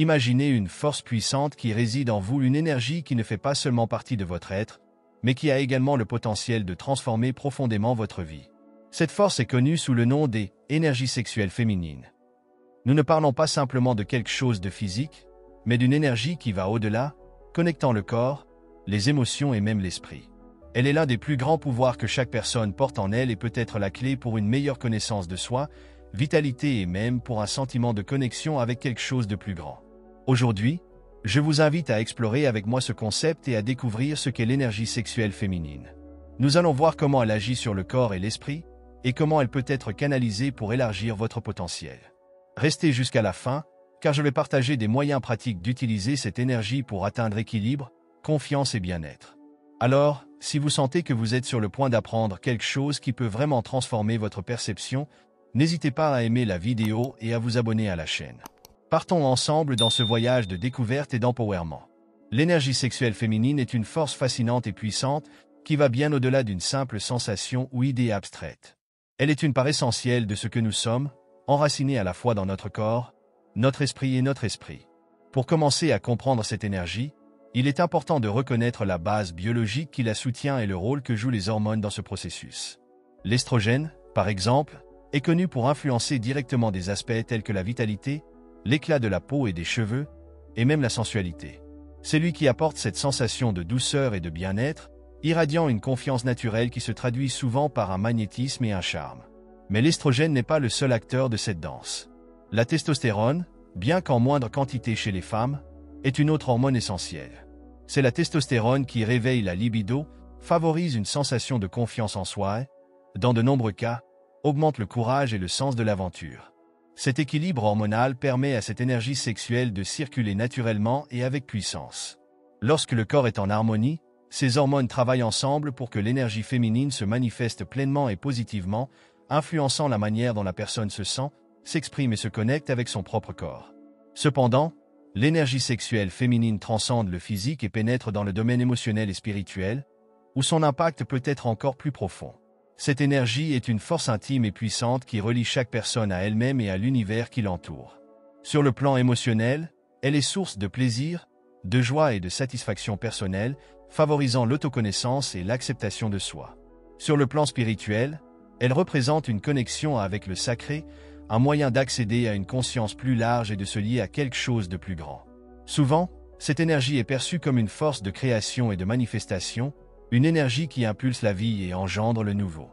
Imaginez une force puissante qui réside en vous, une énergie qui ne fait pas seulement partie de votre être, mais qui a également le potentiel de transformer profondément votre vie. Cette force est connue sous le nom des énergies sexuelles féminines. Nous ne parlons pas simplement de quelque chose de physique, mais d'une énergie qui va au-delà, connectant le corps, les émotions et même l'esprit. Elle est l'un des plus grands pouvoirs que chaque personne porte en elle et peut être la clé pour une meilleure connaissance de soi, vitalité et même pour un sentiment de connexion avec quelque chose de plus grand. Aujourd'hui, je vous invite à explorer avec moi ce concept et à découvrir ce qu'est l'énergie sexuelle féminine. Nous allons voir comment elle agit sur le corps et l'esprit, et comment elle peut être canalisée pour élargir votre potentiel. Restez jusqu'à la fin, car je vais partager des moyens pratiques d'utiliser cette énergie pour atteindre équilibre, confiance et bien-être. Alors, si vous sentez que vous êtes sur le point d'apprendre quelque chose qui peut vraiment transformer votre perception, n'hésitez pas à aimer la vidéo et à vous abonner à la chaîne. Partons ensemble dans ce voyage de découverte et d'empowerment. L'énergie sexuelle féminine est une force fascinante et puissante qui va bien au-delà d'une simple sensation ou idée abstraite. Elle est une part essentielle de ce que nous sommes, enracinée à la fois dans notre corps, notre esprit et notre esprit. Pour commencer à comprendre cette énergie, il est important de reconnaître la base biologique qui la soutient et le rôle que jouent les hormones dans ce processus. L'estrogène, par exemple, est connu pour influencer directement des aspects tels que la vitalité, l'éclat de la peau et des cheveux, et même la sensualité. C'est lui qui apporte cette sensation de douceur et de bien-être, irradiant une confiance naturelle qui se traduit souvent par un magnétisme et un charme. Mais l'estrogène n'est pas le seul acteur de cette danse. La testostérone, bien qu'en moindre quantité chez les femmes, est une autre hormone essentielle. C'est la testostérone qui réveille la libido, favorise une sensation de confiance en soi et, dans de nombreux cas, augmente le courage et le sens de l'aventure. Cet équilibre hormonal permet à cette énergie sexuelle de circuler naturellement et avec puissance. Lorsque le corps est en harmonie, ces hormones travaillent ensemble pour que l'énergie féminine se manifeste pleinement et positivement, influençant la manière dont la personne se sent, s'exprime et se connecte avec son propre corps. Cependant, l'énergie sexuelle féminine transcende le physique et pénètre dans le domaine émotionnel et spirituel, où son impact peut être encore plus profond. Cette énergie est une force intime et puissante qui relie chaque personne à elle-même et à l'univers qui l'entoure. Sur le plan émotionnel, elle est source de plaisir, de joie et de satisfaction personnelle, favorisant l'autoconnaissance et l'acceptation de soi. Sur le plan spirituel, elle représente une connexion avec le sacré, un moyen d'accéder à une conscience plus large et de se lier à quelque chose de plus grand. Souvent, cette énergie est perçue comme une force de création et de manifestation, une énergie qui impulse la vie et engendre le nouveau.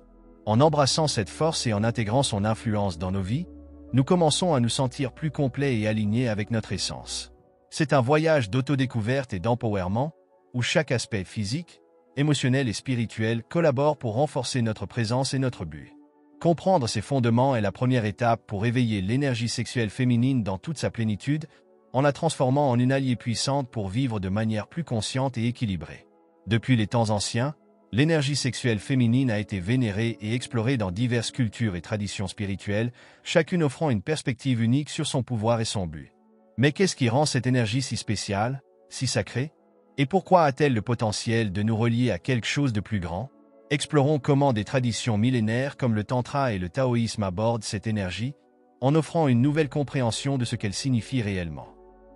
En embrassant cette force et en intégrant son influence dans nos vies, nous commençons à nous sentir plus complets et alignés avec notre essence. C'est un voyage d'autodécouverte et d'empowerment, où chaque aspect physique, émotionnel et spirituel collabore pour renforcer notre présence et notre but. Comprendre ces fondements est la première étape pour éveiller l'énergie sexuelle féminine dans toute sa plénitude, en la transformant en une alliée puissante pour vivre de manière plus consciente et équilibrée. Depuis les temps anciens, l'énergie sexuelle féminine a été vénérée et explorée dans diverses cultures et traditions spirituelles, chacune offrant une perspective unique sur son pouvoir et son but. Mais qu'est-ce qui rend cette énergie si spéciale, si sacrée? Et pourquoi a-t-elle le potentiel de nous relier à quelque chose de plus grand? Explorons comment des traditions millénaires comme le tantra et le taoïsme abordent cette énergie, en offrant une nouvelle compréhension de ce qu'elle signifie réellement.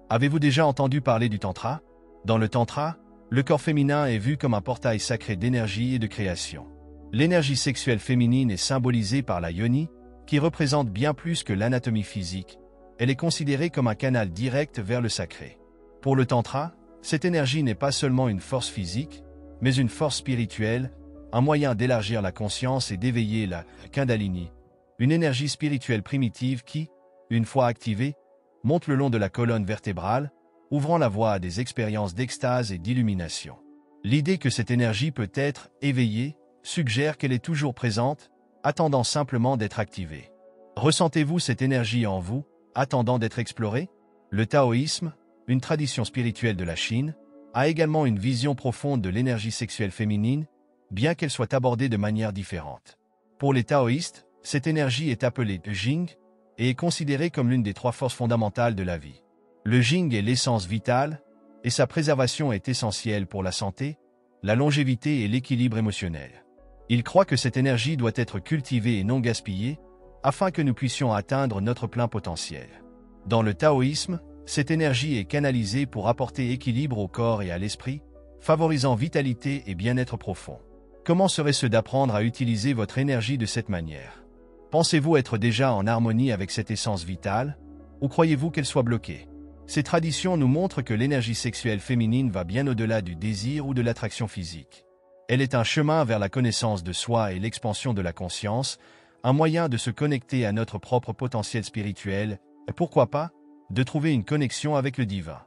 Avez-vous déjà entendu parler du tantra? Dans le tantra, le corps féminin est vu comme un portail sacré d'énergie et de création. L'énergie sexuelle féminine est symbolisée par la yoni, qui représente bien plus que l'anatomie physique. Elle est considérée comme un canal direct vers le sacré. Pour le tantra, cette énergie n'est pas seulement une force physique, mais une force spirituelle, un moyen d'élargir la conscience et d'éveiller la Kundalini, une énergie spirituelle primitive qui, une fois activée, monte le long de la colonne vertébrale, ouvrant la voie à des expériences d'extase et d'illumination. L'idée que cette énergie peut être éveillée suggère qu'elle est toujours présente, attendant simplement d'être activée. Ressentez-vous cette énergie en vous, attendant d'être explorée? Le taoïsme, une tradition spirituelle de la Chine, a également une vision profonde de l'énergie sexuelle féminine, bien qu'elle soit abordée de manière différente. Pour les taoïstes, cette énergie est appelée Jing et est considérée comme l'une des trois forces fondamentales de la vie. Le Jing est l'essence vitale, et sa préservation est essentielle pour la santé, la longévité et l'équilibre émotionnel. Il croit que cette énergie doit être cultivée et non gaspillée, afin que nous puissions atteindre notre plein potentiel. Dans le taoïsme, Cette énergie est canalisée pour apporter équilibre au corps et à l'esprit, favorisant vitalité et bien-être profond. Comment serait-ce d'apprendre à utiliser votre énergie de cette manière? Pensez-vous être déjà en harmonie avec cette essence vitale, ou croyez-vous qu'elle soit bloquée? Ces traditions nous montrent que l'énergie sexuelle féminine va bien au-delà du désir ou de l'attraction physique. Elle est un chemin vers la connaissance de soi et l'expansion de la conscience, un moyen de se connecter à notre propre potentiel spirituel, et pourquoi pas, de trouver une connexion avec le divin.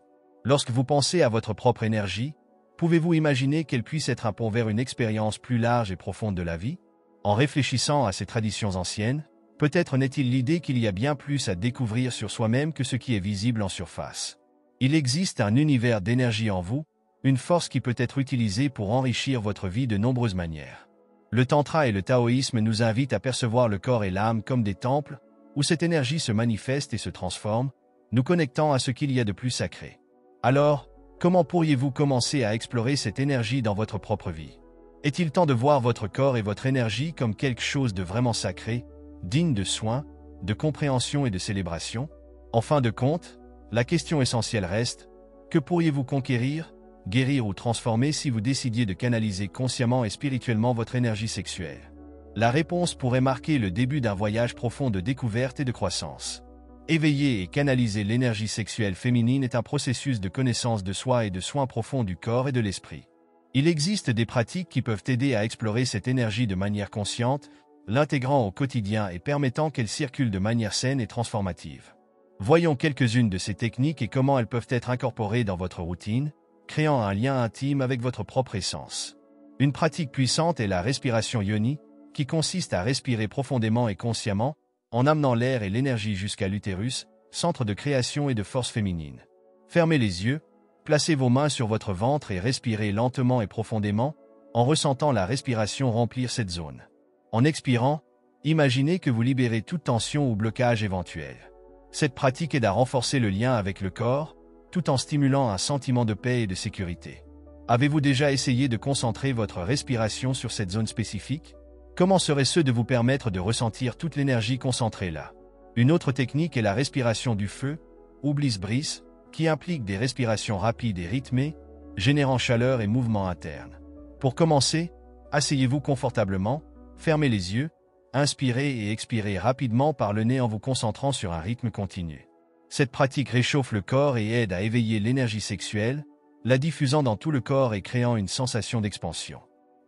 Lorsque vous pensez à votre propre énergie, pouvez-vous imaginer qu'elle puisse être un pont vers une expérience plus large et profonde de la vie? En réfléchissant à ces traditions anciennes, peut-être n'est-il l'idée qu'il y a bien plus à découvrir sur soi-même que ce qui est visible en surface. Il existe un univers d'énergie en vous, une force qui peut être utilisée pour enrichir votre vie de nombreuses manières. Le tantra et le taoïsme nous invitent à percevoir le corps et l'âme comme des temples, où cette énergie se manifeste et se transforme, nous connectant à ce qu'il y a de plus sacré. Alors, comment pourriez-vous commencer à explorer cette énergie dans votre propre vie? Est-il temps de voir votre corps et votre énergie comme quelque chose de vraiment sacré, digne de soin, de compréhension et de célébration? En fin de compte, la question essentielle reste, que pourriez-vous conquérir, guérir ou transformer si vous décidiez de canaliser consciemment et spirituellement votre énergie sexuelle? La réponse pourrait marquer le début d'un voyage profond de découverte et de croissance. Éveiller et canaliser l'énergie sexuelle féminine est un processus de connaissance de soi et de soins profonds du corps et de l'esprit. Il existe des pratiques qui peuvent aider à explorer cette énergie de manière consciente, l'intégrant au quotidien et permettant qu'elle circule de manière saine et transformative. Voyons quelques-unes de ces techniques et comment elles peuvent être incorporées dans votre routine, créant un lien intime avec votre propre essence. Une pratique puissante est la respiration yoni, qui consiste à respirer profondément et consciemment, en amenant l'air et l'énergie jusqu'à l'utérus, centre de création et de force féminine. Fermez les yeux, placez vos mains sur votre ventre et respirez lentement et profondément, en ressentant la respiration remplir cette zone. En expirant, imaginez que vous libérez toute tension ou blocage éventuel. Cette pratique aide à renforcer le lien avec le corps, tout en stimulant un sentiment de paix et de sécurité. Avez-vous déjà essayé de concentrer votre respiration sur cette zone spécifique? Comment serait-ce de vous permettre de ressentir toute l'énergie concentrée là? Une autre technique est la respiration du feu, ou bliss breath, qui implique des respirations rapides et rythmées, générant chaleur et mouvement interne. Pour commencer, asseyez-vous confortablement, fermez les yeux, inspirez et expirez rapidement par le nez en vous concentrant sur un rythme continu. Cette pratique réchauffe le corps et aide à éveiller l'énergie sexuelle, la diffusant dans tout le corps et créant une sensation d'expansion.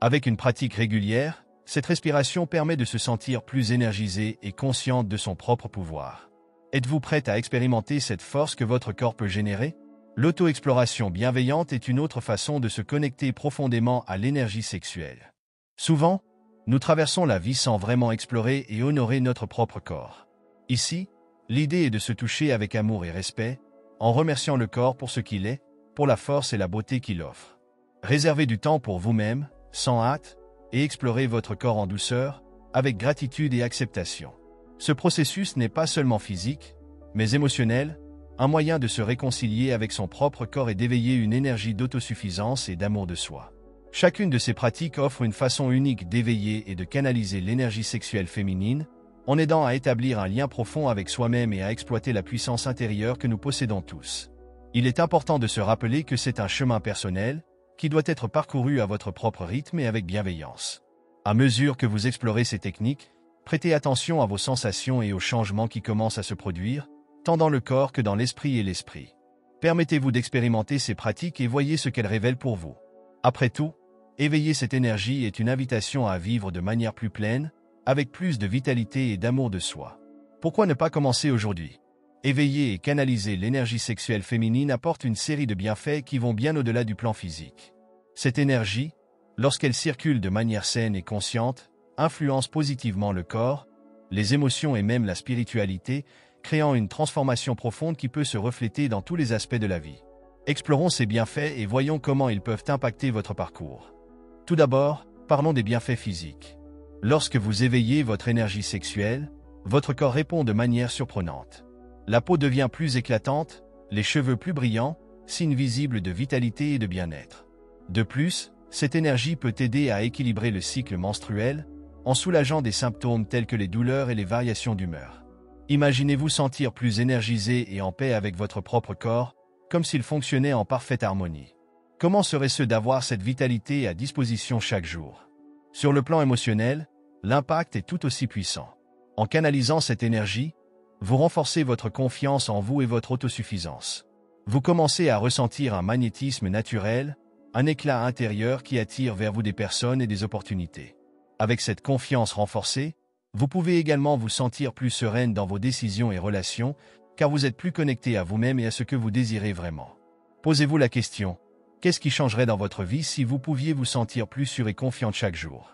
Avec une pratique régulière, cette respiration permet de se sentir plus énergisée et consciente de son propre pouvoir. Êtes-vous prête à expérimenter cette force que votre corps peut générer? L'auto-exploration bienveillante est une autre façon de se connecter profondément à l'énergie sexuelle. Souvent, nous traversons la vie sans vraiment explorer et honorer notre propre corps. Ici, l'idée est de se toucher avec amour et respect, en remerciant le corps pour ce qu'il est, pour la force et la beauté qu'il offre. Réservez du temps pour vous-même, sans hâte, et explorez votre corps en douceur, avec gratitude et acceptation. Ce processus n'est pas seulement physique, mais émotionnel, un moyen de se réconcilier avec son propre corps et d'éveiller une énergie d'autosuffisance et d'amour de soi. Chacune de ces pratiques offre une façon unique d'éveiller et de canaliser l'énergie sexuelle féminine, en aidant à établir un lien profond avec soi-même et à exploiter la puissance intérieure que nous possédons tous. Il est important de se rappeler que c'est un chemin personnel, qui doit être parcouru à votre propre rythme et avec bienveillance. À mesure que vous explorez ces techniques, prêtez attention à vos sensations et aux changements qui commencent à se produire, tant dans le corps que dans l'esprit et l'esprit. Permettez-vous d'expérimenter ces pratiques et voyez ce qu'elles révèlent pour vous. Après tout, éveiller cette énergie est une invitation à vivre de manière plus pleine, avec plus de vitalité et d'amour de soi. Pourquoi ne pas commencer aujourd'hui? Éveiller et canaliser l'énergie sexuelle féminine apporte une série de bienfaits qui vont bien au-delà du plan physique. Cette énergie, lorsqu'elle circule de manière saine et consciente, influence positivement le corps, les émotions et même la spiritualité, créant une transformation profonde qui peut se refléter dans tous les aspects de la vie. Explorons ces bienfaits et voyons comment ils peuvent impacter votre parcours. Tout d'abord, parlons des bienfaits physiques. Lorsque vous éveillez votre énergie sexuelle, votre corps répond de manière surprenante. La peau devient plus éclatante, les cheveux plus brillants, signe visible de vitalité et de bien-être. De plus, cette énergie peut aider à équilibrer le cycle menstruel, en soulageant des symptômes tels que les douleurs et les variations d'humeur. Imaginez-vous sentir plus énergisé et en paix avec votre propre corps, comme s'il fonctionnait en parfaite harmonie. Comment serait-ce d'avoir cette vitalité à disposition chaque jour? Sur le plan émotionnel, l'impact est tout aussi puissant. En canalisant cette énergie, vous renforcez votre confiance en vous et votre autosuffisance. Vous commencez à ressentir un magnétisme naturel, un éclat intérieur qui attire vers vous des personnes et des opportunités. Avec cette confiance renforcée, vous pouvez également vous sentir plus sereine dans vos décisions et relations, car vous êtes plus connecté à vous-même et à ce que vous désirez vraiment. Posez-vous la question, qu'est-ce qui changerait dans votre vie si vous pouviez vous sentir plus sûre et confiante chaque jour?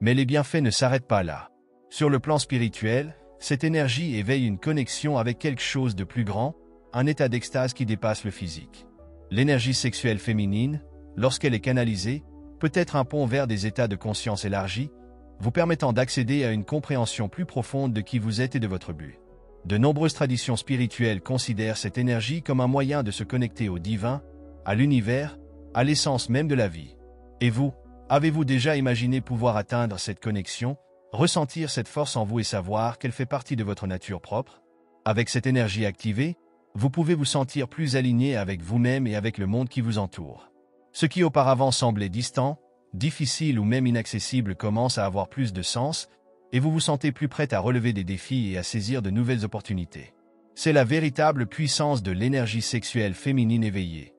Mais les bienfaits ne s'arrêtent pas là. Sur le plan spirituel, cette énergie éveille une connexion avec quelque chose de plus grand, un état d'extase qui dépasse le physique. L'énergie sexuelle féminine, lorsqu'elle est canalisée, peut être un pont vers des états de conscience élargis, vous permettant d'accéder à une compréhension plus profonde de qui vous êtes et de votre but. De nombreuses traditions spirituelles considèrent cette énergie comme un moyen de se connecter au divin, à l'univers, à l'essence même de la vie. Et vous, avez-vous déjà imaginé pouvoir atteindre cette connexion, ressentir cette force en vous et savoir qu'elle fait partie de votre nature propre? Avec cette énergie activée, vous pouvez vous sentir plus aligné avec vous-même et avec le monde qui vous entoure. Ce qui auparavant semblait distant, difficile ou même inaccessible commence à avoir plus de sens, et vous vous sentez plus prête à relever des défis et à saisir de nouvelles opportunités. C'est la véritable puissance de l'énergie sexuelle féminine éveillée.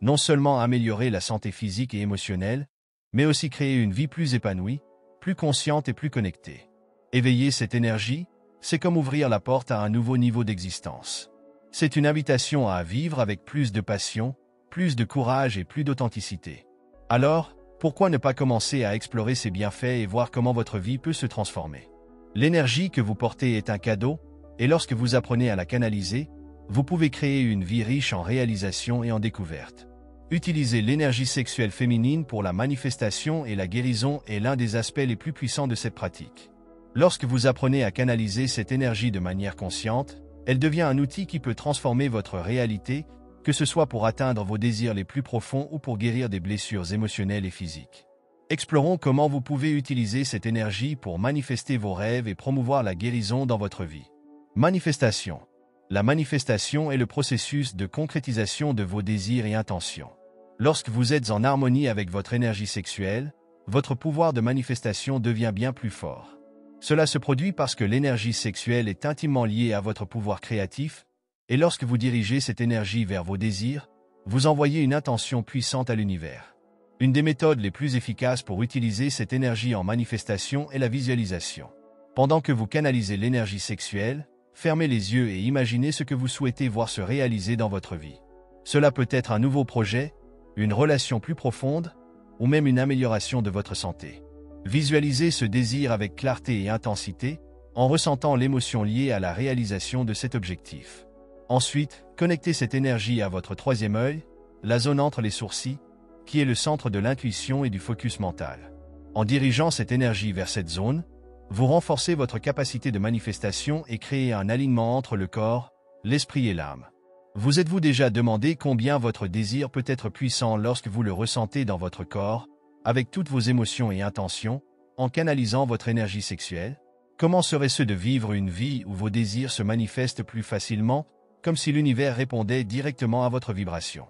Non seulement améliorer la santé physique et émotionnelle, mais aussi créer une vie plus épanouie, plus consciente et plus connectée. Éveiller cette énergie, c'est comme ouvrir la porte à un nouveau niveau d'existence. C'est une invitation à vivre avec plus de passion, plus de courage et plus d'authenticité. Alors, pourquoi ne pas commencer à explorer ces bienfaits et voir comment votre vie peut se transformer? L'énergie que vous portez est un cadeau, et lorsque vous apprenez à la canaliser, vous pouvez créer une vie riche en réalisations et en découvertes. Utiliser l'énergie sexuelle féminine pour la manifestation et la guérison est l'un des aspects les plus puissants de cette pratique. Lorsque vous apprenez à canaliser cette énergie de manière consciente, elle devient un outil qui peut transformer votre réalité, que ce soit pour atteindre vos désirs les plus profonds ou pour guérir des blessures émotionnelles et physiques. Explorons comment vous pouvez utiliser cette énergie pour manifester vos rêves et promouvoir la guérison dans votre vie. Manifestation. La manifestation est le processus de concrétisation de vos désirs et intentions. Lorsque vous êtes en harmonie avec votre énergie sexuelle, votre pouvoir de manifestation devient bien plus fort. Cela se produit parce que l'énergie sexuelle est intimement liée à votre pouvoir créatif, et lorsque vous dirigez cette énergie vers vos désirs, vous envoyez une intention puissante à l'univers. Une des méthodes les plus efficaces pour utiliser cette énergie en manifestation est la visualisation. Pendant que vous canalisez l'énergie sexuelle, fermez les yeux et imaginez ce que vous souhaitez voir se réaliser dans votre vie. Cela peut être un nouveau projet, une relation plus profonde, ou même une amélioration de votre santé. Visualisez ce désir avec clarté et intensité, en ressentant l'émotion liée à la réalisation de cet objectif. Ensuite, connectez cette énergie à votre troisième œil, la zone entre les sourcils, qui est le centre de l'intuition et du focus mental. En dirigeant cette énergie vers cette zone, vous renforcez votre capacité de manifestation et créez un alignement entre le corps, l'esprit et l'âme. Vous êtes-vous déjà demandé combien votre désir peut être puissant lorsque vous le ressentez dans votre corps, avec toutes vos émotions et intentions, en canalisant votre énergie sexuelle? Comment serait-ce de vivre une vie où vos désirs se manifestent plus facilement, comme si l'univers répondait directement à votre vibration?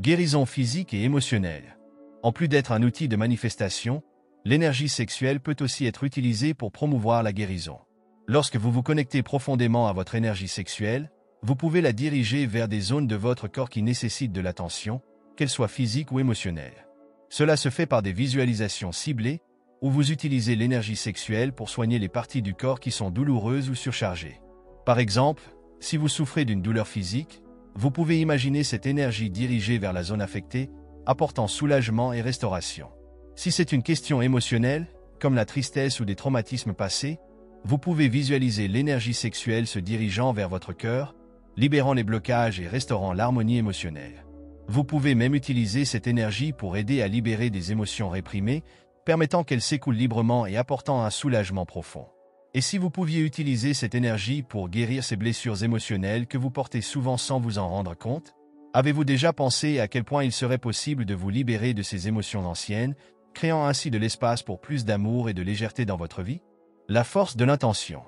Guérison physique et émotionnelle. En plus d'être un outil de manifestation, l'énergie sexuelle peut aussi être utilisée pour promouvoir la guérison. Lorsque vous vous connectez profondément à votre énergie sexuelle, vous pouvez la diriger vers des zones de votre corps qui nécessitent de l'attention, qu'elles soient physiques ou émotionnelles. Cela se fait par des visualisations ciblées, où vous utilisez l'énergie sexuelle pour soigner les parties du corps qui sont douloureuses ou surchargées. Par exemple, si vous souffrez d'une douleur physique, vous pouvez imaginer cette énergie dirigée vers la zone affectée, apportant soulagement et restauration. Si c'est une question émotionnelle, comme la tristesse ou des traumatismes passés, vous pouvez visualiser l'énergie sexuelle se dirigeant vers votre cœur, libérant les blocages et restaurant l'harmonie émotionnelle. Vous pouvez même utiliser cette énergie pour aider à libérer des émotions réprimées, permettant qu'elles s'écoulent librement et apportant un soulagement profond. Et si vous pouviez utiliser cette énergie pour guérir ces blessures émotionnelles que vous portez souvent sans vous en rendre compte? Avez-vous déjà pensé à quel point il serait possible de vous libérer de ces émotions anciennes, créant ainsi de l'espace pour plus d'amour et de légèreté dans votre vie? La force de l'intention.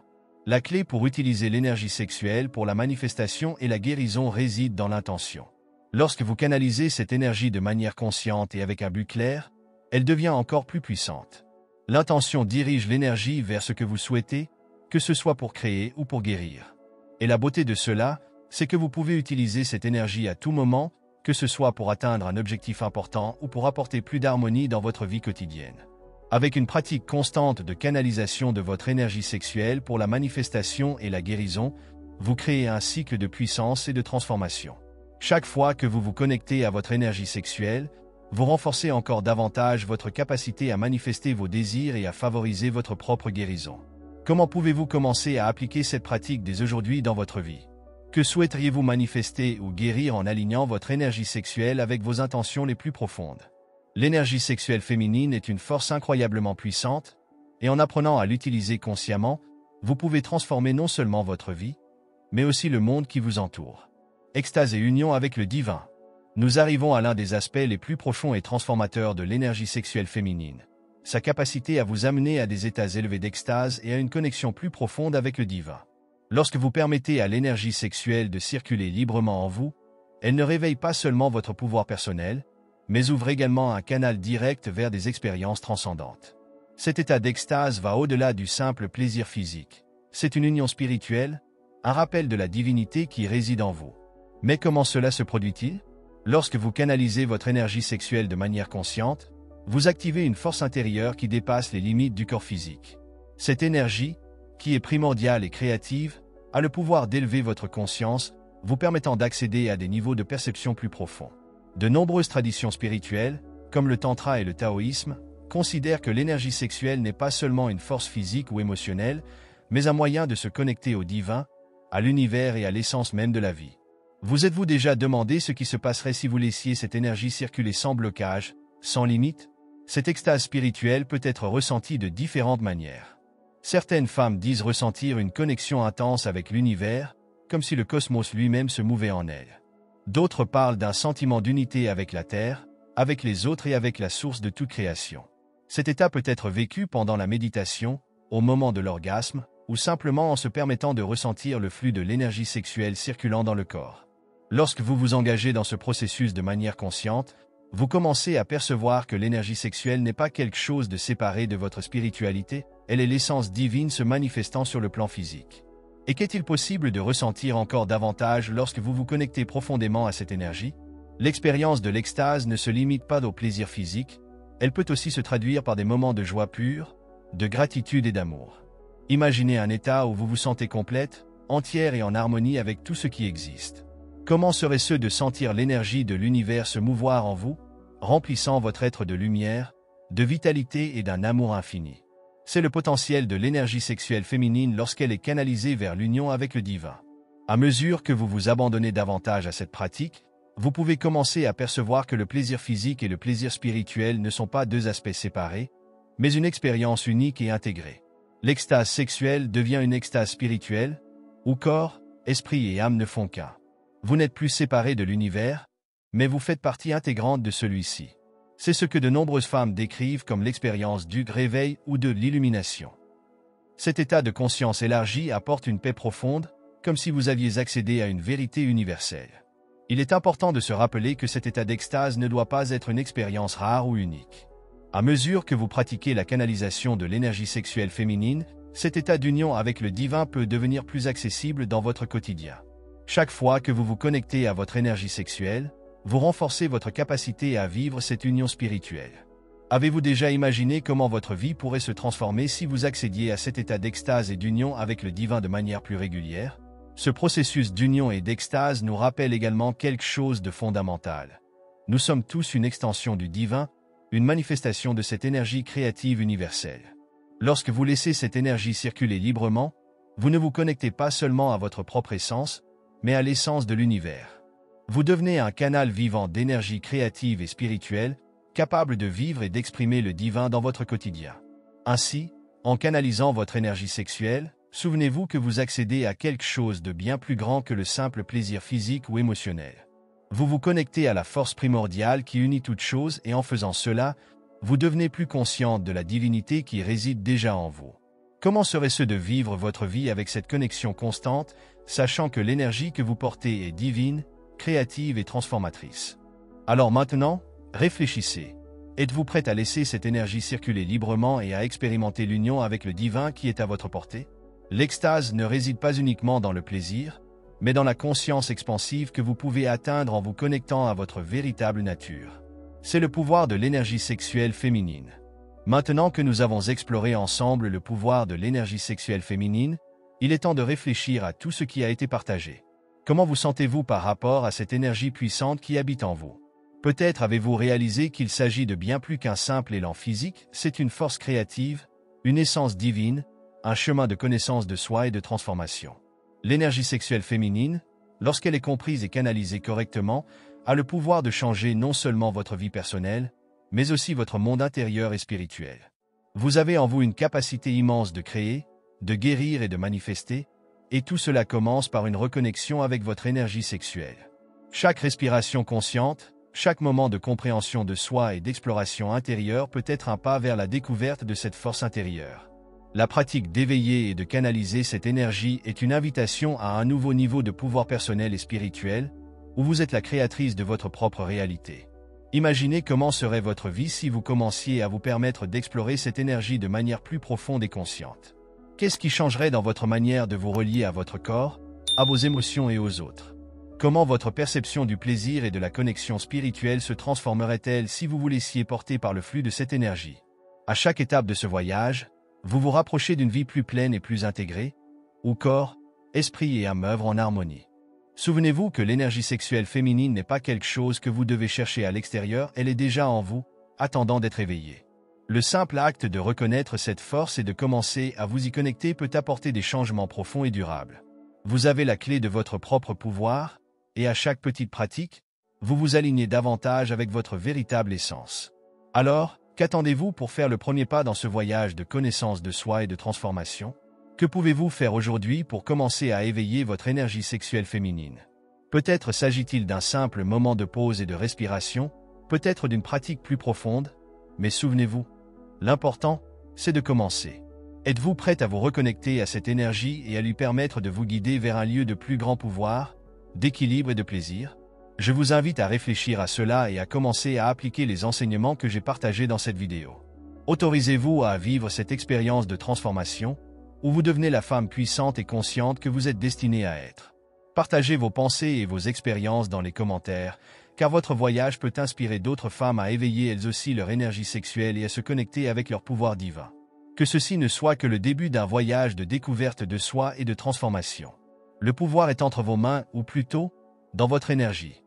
La clé pour utiliser l'énergie sexuelle pour la manifestation et la guérison réside dans l'intention. Lorsque vous canalisez cette énergie de manière consciente et avec un but clair, elle devient encore plus puissante. L'intention dirige l'énergie vers ce que vous souhaitez, que ce soit pour créer ou pour guérir. Et la beauté de cela, c'est que vous pouvez utiliser cette énergie à tout moment, que ce soit pour atteindre un objectif important ou pour apporter plus d'harmonie dans votre vie quotidienne. Avec une pratique constante de canalisation de votre énergie sexuelle pour la manifestation et la guérison, vous créez un cycle de puissance et de transformation. Chaque fois que vous vous connectez à votre énergie sexuelle, vous renforcez encore davantage votre capacité à manifester vos désirs et à favoriser votre propre guérison. Comment pouvez-vous commencer à appliquer cette pratique dès aujourd'hui dans votre vie? Que souhaiteriez-vous manifester ou guérir en alignant votre énergie sexuelle avec vos intentions les plus profondes? L'énergie sexuelle féminine est une force incroyablement puissante, et en apprenant à l'utiliser consciemment, vous pouvez transformer non seulement votre vie, mais aussi le monde qui vous entoure. Extase et union avec le divin. Nous arrivons à l'un des aspects les plus profonds et transformateurs de l'énergie sexuelle féminine, sa capacité à vous amener à des états élevés d'extase et à une connexion plus profonde avec le divin. Lorsque vous permettez à l'énergie sexuelle de circuler librement en vous, elle ne réveille pas seulement votre pouvoir personnel, mais ouvre également un canal direct vers des expériences transcendantes. Cet état d'extase va au-delà du simple plaisir physique. C'est une union spirituelle, un rappel de la divinité qui réside en vous. Mais comment cela se produit-il? Lorsque vous canalisez votre énergie sexuelle de manière consciente, vous activez une force intérieure qui dépasse les limites du corps physique. Cette énergie, qui est primordiale et créative, a le pouvoir d'élever votre conscience, vous permettant d'accéder à des niveaux de perception plus profonds. De nombreuses traditions spirituelles, comme le tantra et le taoïsme, considèrent que l'énergie sexuelle n'est pas seulement une force physique ou émotionnelle, mais un moyen de se connecter au divin, à l'univers et à l'essence même de la vie. Vous êtes-vous déjà demandé ce qui se passerait si vous laissiez cette énergie circuler sans blocage, sans limite? Cette extase spirituelle peut être ressentie de différentes manières. Certaines femmes disent ressentir une connexion intense avec l'univers, comme si le cosmos lui-même se mouvait en elles. D'autres parlent d'un sentiment d'unité avec la Terre, avec les autres et avec la source de toute création. Cet état peut être vécu pendant la méditation, au moment de l'orgasme, ou simplement en se permettant de ressentir le flux de l'énergie sexuelle circulant dans le corps. Lorsque vous vous engagez dans ce processus de manière consciente, vous commencez à percevoir que l'énergie sexuelle n'est pas quelque chose de séparé de votre spiritualité, elle est l'essence divine se manifestant sur le plan physique. Et qu'est-il possible de ressentir encore davantage lorsque vous vous connectez profondément à cette énergie? L'expérience de l'extase ne se limite pas au plaisir physique, elle peut aussi se traduire par des moments de joie pure, de gratitude et d'amour. Imaginez un état où vous vous sentez complète, entière et en harmonie avec tout ce qui existe. Comment serait-ce de sentir l'énergie de l'univers se mouvoir en vous, remplissant votre être de lumière, de vitalité et d'un amour infini? C'est le potentiel de l'énergie sexuelle féminine lorsqu'elle est canalisée vers l'union avec le divin. À mesure que vous vous abandonnez davantage à cette pratique, vous pouvez commencer à percevoir que le plaisir physique et le plaisir spirituel ne sont pas deux aspects séparés, mais une expérience unique et intégrée. L'extase sexuelle devient une extase spirituelle, où corps, esprit et âme ne font qu'un. Vous n'êtes plus séparés de l'univers, mais vous faites partie intégrante de celui-ci. C'est ce que de nombreuses femmes décrivent comme l'expérience du réveil ou de l'illumination. Cet état de conscience élargie apporte une paix profonde, comme si vous aviez accédé à une vérité universelle. Il est important de se rappeler que cet état d'extase ne doit pas être une expérience rare ou unique. À mesure que vous pratiquez la canalisation de l'énergie sexuelle féminine, cet état d'union avec le divin peut devenir plus accessible dans votre quotidien. Chaque fois que vous vous connectez à votre énergie sexuelle, vous renforcez votre capacité à vivre cette union spirituelle. Avez-vous déjà imaginé comment votre vie pourrait se transformer si vous accédiez à cet état d'extase et d'union avec le divin de manière plus régulière? Ce processus d'union et d'extase nous rappelle également quelque chose de fondamental. Nous sommes tous une extension du divin, une manifestation de cette énergie créative universelle. Lorsque vous laissez cette énergie circuler librement, vous ne vous connectez pas seulement à votre propre essence, mais à l'essence de l'univers. Vous devenez un canal vivant d'énergie créative et spirituelle, capable de vivre et d'exprimer le divin dans votre quotidien. Ainsi, en canalisant votre énergie sexuelle, souvenez-vous que vous accédez à quelque chose de bien plus grand que le simple plaisir physique ou émotionnel. Vous vous connectez à la force primordiale qui unit toutes choses et en faisant cela, vous devenez plus consciente de la divinité qui réside déjà en vous. Comment serait-ce de vivre votre vie avec cette connexion constante, sachant que l'énergie que vous portez est divine, créative et transformatrice? Alors maintenant, réfléchissez. Êtes-vous prête à laisser cette énergie circuler librement et à expérimenter l'union avec le divin qui est à votre portée? L'extase ne réside pas uniquement dans le plaisir, mais dans la conscience expansive que vous pouvez atteindre en vous connectant à votre véritable nature. C'est le pouvoir de l'énergie sexuelle féminine. Maintenant que nous avons exploré ensemble le pouvoir de l'énergie sexuelle féminine, il est temps de réfléchir à tout ce qui a été partagé. Comment vous sentez-vous par rapport à cette énergie puissante qui habite en vous? Peut-être avez-vous réalisé qu'il s'agit de bien plus qu'un simple élan physique, c'est une force créative, une essence divine, un chemin de connaissance de soi et de transformation. L'énergie sexuelle féminine, lorsqu'elle est comprise et canalisée correctement, a le pouvoir de changer non seulement votre vie personnelle, mais aussi votre monde intérieur et spirituel. Vous avez en vous une capacité immense de créer, de guérir et de manifester, et tout cela commence par une reconnexion avec votre énergie sexuelle. Chaque respiration consciente, chaque moment de compréhension de soi et d'exploration intérieure peut être un pas vers la découverte de cette force intérieure. La pratique d'éveiller et de canaliser cette énergie est une invitation à un nouveau niveau de pouvoir personnel et spirituel, où vous êtes la créatrice de votre propre réalité. Imaginez comment serait votre vie si vous commenciez à vous permettre d'explorer cette énergie de manière plus profonde et consciente. Qu'est-ce qui changerait dans votre manière de vous relier à votre corps, à vos émotions et aux autres? Comment votre perception du plaisir et de la connexion spirituelle se transformerait-elle si vous vous laissiez porter par le flux de cette énergie? À chaque étape de ce voyage, vous vous rapprochez d'une vie plus pleine et plus intégrée, où corps, esprit et âme œuvrent en harmonie. Souvenez-vous que l'énergie sexuelle féminine n'est pas quelque chose que vous devez chercher à l'extérieur, elle est déjà en vous, attendant d'être éveillée. Le simple acte de reconnaître cette force et de commencer à vous y connecter peut apporter des changements profonds et durables. Vous avez la clé de votre propre pouvoir, et à chaque petite pratique, vous vous alignez davantage avec votre véritable essence. Alors, qu'attendez-vous pour faire le premier pas dans ce voyage de connaissance de soi et de transformation? Que pouvez-vous faire aujourd'hui pour commencer à éveiller votre énergie sexuelle féminine? Peut-être s'agit-il d'un simple moment de pause et de respiration, peut-être d'une pratique plus profonde, mais souvenez-vous, l'important, c'est de commencer. Êtes-vous prête à vous reconnecter à cette énergie et à lui permettre de vous guider vers un lieu de plus grand pouvoir, d'équilibre et de plaisir? Je vous invite à réfléchir à cela et à commencer à appliquer les enseignements que j'ai partagés dans cette vidéo. Autorisez-vous à vivre cette expérience de transformation, où vous devenez la femme puissante et consciente que vous êtes destinée à être. Partagez vos pensées et vos expériences dans les commentaires, car votre voyage peut inspirer d'autres femmes à éveiller elles aussi leur énergie sexuelle et à se connecter avec leur pouvoir divin. Que ceci ne soit que le début d'un voyage de découverte de soi et de transformation. Le pouvoir est entre vos mains, ou plutôt, dans votre énergie.